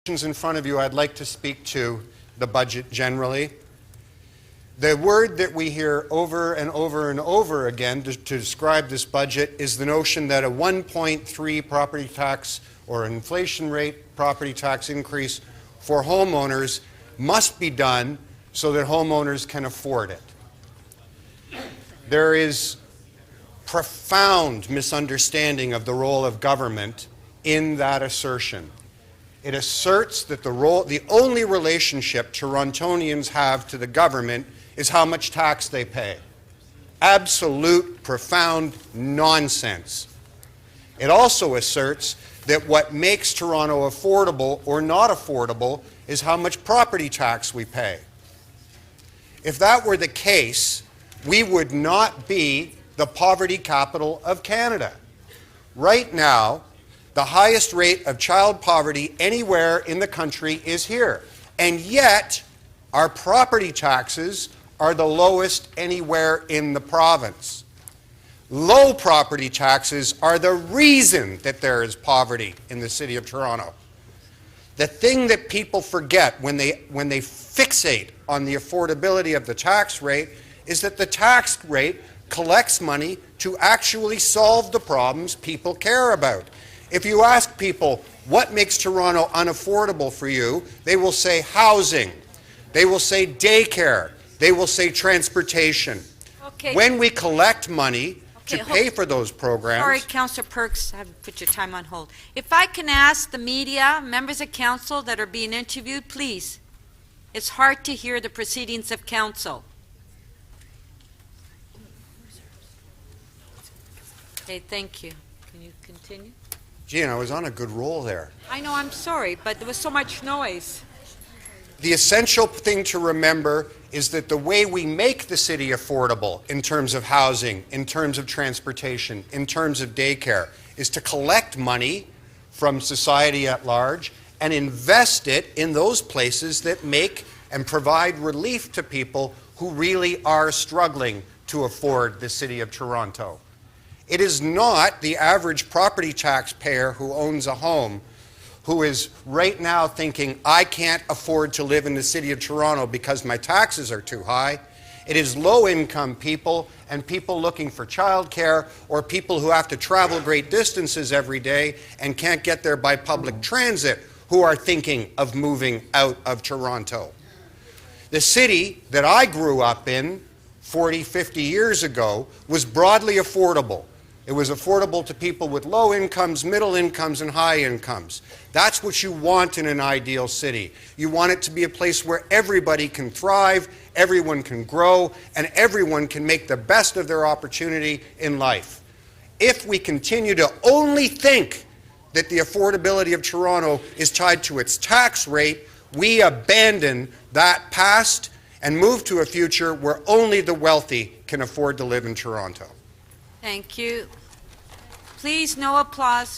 In front of you, I'd like to speak to the budget generally. The word that we hear over and over and over again to describe this budget is the notion that a 1.3 property tax or inflation rate property tax increase for homeowners must be done so that homeowners can afford it. There is profound misunderstanding of the role of government in that assertion. It asserts that the only relationship Torontonians have to the government is how much tax they pay. Absolute, profound nonsense. It also asserts that what makes Toronto affordable or not affordable is how much property tax we pay. If that were the case, we would not be the poverty capital of Canada. Right now, the highest rate of child poverty anywhere in the country is here. And yet, our property taxes are the lowest anywhere in the province. Low property taxes are the reason that there is poverty in the City of Toronto. The thing that people forget when they fixate on the affordability of the tax rate is that the tax rate collects money to actually solve the problems people care about. If you ask people, what makes Toronto unaffordable for you, they will say housing, they will say daycare, they will say transportation. Okay. When we collect money to pay for those programs... Sorry, Councillor Perks, I have put your time on hold. If I can ask the media, members of council that are being interviewed, please. It's hard to hear the proceedings of council. Okay, thank you. Can you continue? Gee, I was on a good roll there. I know, I'm sorry, but there was so much noise. The essential thing to remember is that the way we make the city affordable in terms of housing, in terms of transportation, in terms of daycare, is to collect money from society at large and invest it in those places that make and provide relief to people who really are struggling to afford the City of Toronto. It is not the average property taxpayer who owns a home who is right now thinking, I can't afford to live in the City of Toronto because my taxes are too high. It is low-income people and people looking for childcare or people who have to travel great distances every day and can't get there by public transit who are thinking of moving out of Toronto. The city that I grew up in 40, 50 years ago was broadly affordable. It was affordable to people with low incomes, middle incomes, and high incomes. That's what you want in an ideal city. You want it to be a place where everybody can thrive, everyone can grow, and everyone can make the best of their opportunity in life. If we continue to only think that the affordability of Toronto is tied to its tax rate, we abandon that past and move to a future where only the wealthy can afford to live in Toronto. Thank you. Please, no applause.